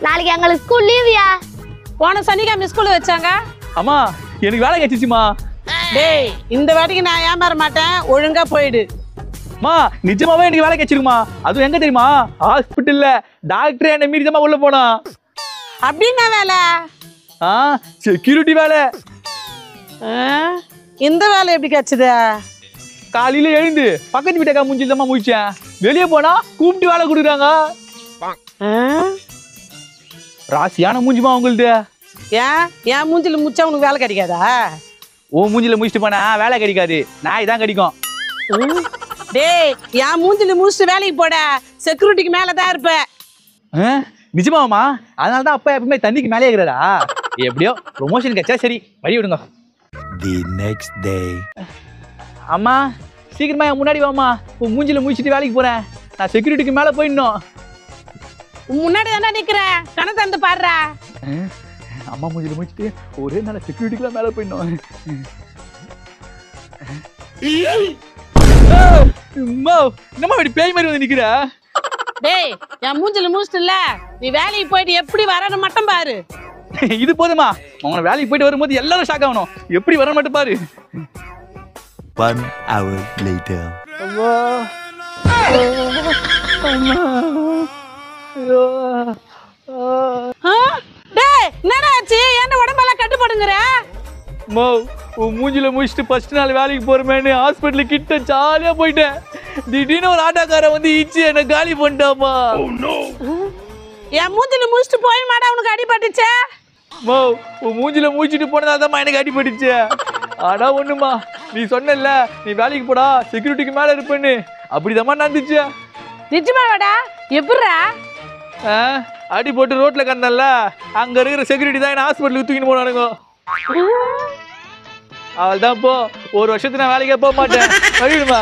நாளைக்கு எங்களுக்கு ஸ்கூல் லீவ்யா. போன சனிக்கிழமை ஸ்கூல் வச்சாங்க. அம்மா எனக்கு வேலை கிடைச்சிச்சுமா. டேய் இந்த வாட்டிக்கு நான் ஏமாற மாட்டேன், ஒழுங்கா போயிடு. அம்மா நிஜமாவே எனக்கு வேலை கிடைச்சிருக்குமா. அதுவும் எங்க தெரியுமா? ஹாஸ்பிட்டல்ல டாக்டர் என்ன மீறி தான் உள்ள போனா. அப்படின்னா வேலை? செக்யூரிட்டி வேலை. இந்த வேலை எப்படி கிடைச்சது? காலையில எழுந்து பக்கத்து வீட்டக்கா மூஞ்சில் தான் முடிச்சேன். வெளியே போனா கூப்பிட்டு வேலை கொடுக்குறாங்க. ராசியான மூஞ்சிமா உங்களுது. ஏன் மூஞ்சில முச்சா உனக்கு வேலை கிடைக்காதா? ஓ மூஞ்சில முடிச்சுட்டு போனா வேலை கிடைக்காது, நாய் தான் கிடைக்கும். டேய் என் மூஞ்சில முடிச்சுட்டு வேலைக்கு போட, செக்யூரிட்டிக்கு மேலதான் இருப்ப. நிஜமாமா? அதனாலதான் அப்பா எப்பவுமே தண்ணிக்கு மேலே இருக்கிறா. எப்படியோ ப்ரொமோஷன் கிடைச்சா சரி, வழி விடுங்க. The next day. அம்மா சீக்கிரமா என் முன்னாடி வாமா. மூஞ்சில முடிச்சுட்டு வேலைக்கு போறேன். நான் செக்யூரிட்டிக்கு மேல போயிடணும். முன்னாடி தானே நிக்கிறேன், கண தந்து பாடுறா. அம்மா மூஞ்சில முடிச்சுட்டு ஒரே நாள் செக்யூரிட்டிக்குலாம் மேல போயிடணும். என்னம்மா இப்படி பேய் மாதிரி வந்து நிக்கிற? டேய் என் மூஞ்சில முடிச்சுட்டுல, நீ வேலைக்கு போயிட்டு எப்படி வரணும் மட்டும் பாரு. இது போதுமா? உங்களை வேலைக்கு போயிட்டு வரும்போது எல்லாரும் ஷாக் ஆகணும். எப்படி வர மட்டும் பாரு. 1 hour later. டேய் என்னடா ஆச்சு? என்ன உடம்பெல்லாம் கட்டு போடுங்கற? மூஞ்சில முடிச்சுட்டு ஃபர்ஸ்ட் நாள் வேலைக்கு போறமேன்னு ஹாஸ்பிட்டல் கிட்ட ஜாலியா போயிட்டேன். திடீர்னு ஒரு ஆட்டோக்கார வந்து ஈச்சி என்ன காலி பண்ணிட்டாமா. என் மூஞ்சில முடிச்சுட்டு போய் மாடா உனக்கு அடிபட்டுச்சே? மூஞ்சில முடிச்சுட்டு போனதாதான் எனக்கு அடிபட்டுச்சு. ஆனா ஒண்ணுமா, நீ சொன்னல நீ வேலைக்கு போடா செக்யூரிட்டிக்கு மேல இருப்பேன்னு, அப்படிதாம்மா நடந்துச்சு. நிஜமாவாடா? எப்படிடா? அடி போட்டு ரோட்ல கண்டல, அங்க இருக்கிற செக்யூரிட்டி தான் என்ன ஹாஸ்பிட்டலுக்கு தூக்கிட்டு போனானுங்க. அவள் தான் போ, ஒரு வருஷத்துக்கு நான் வேலைக்கே போக மாட்டேன். வழிடுமா.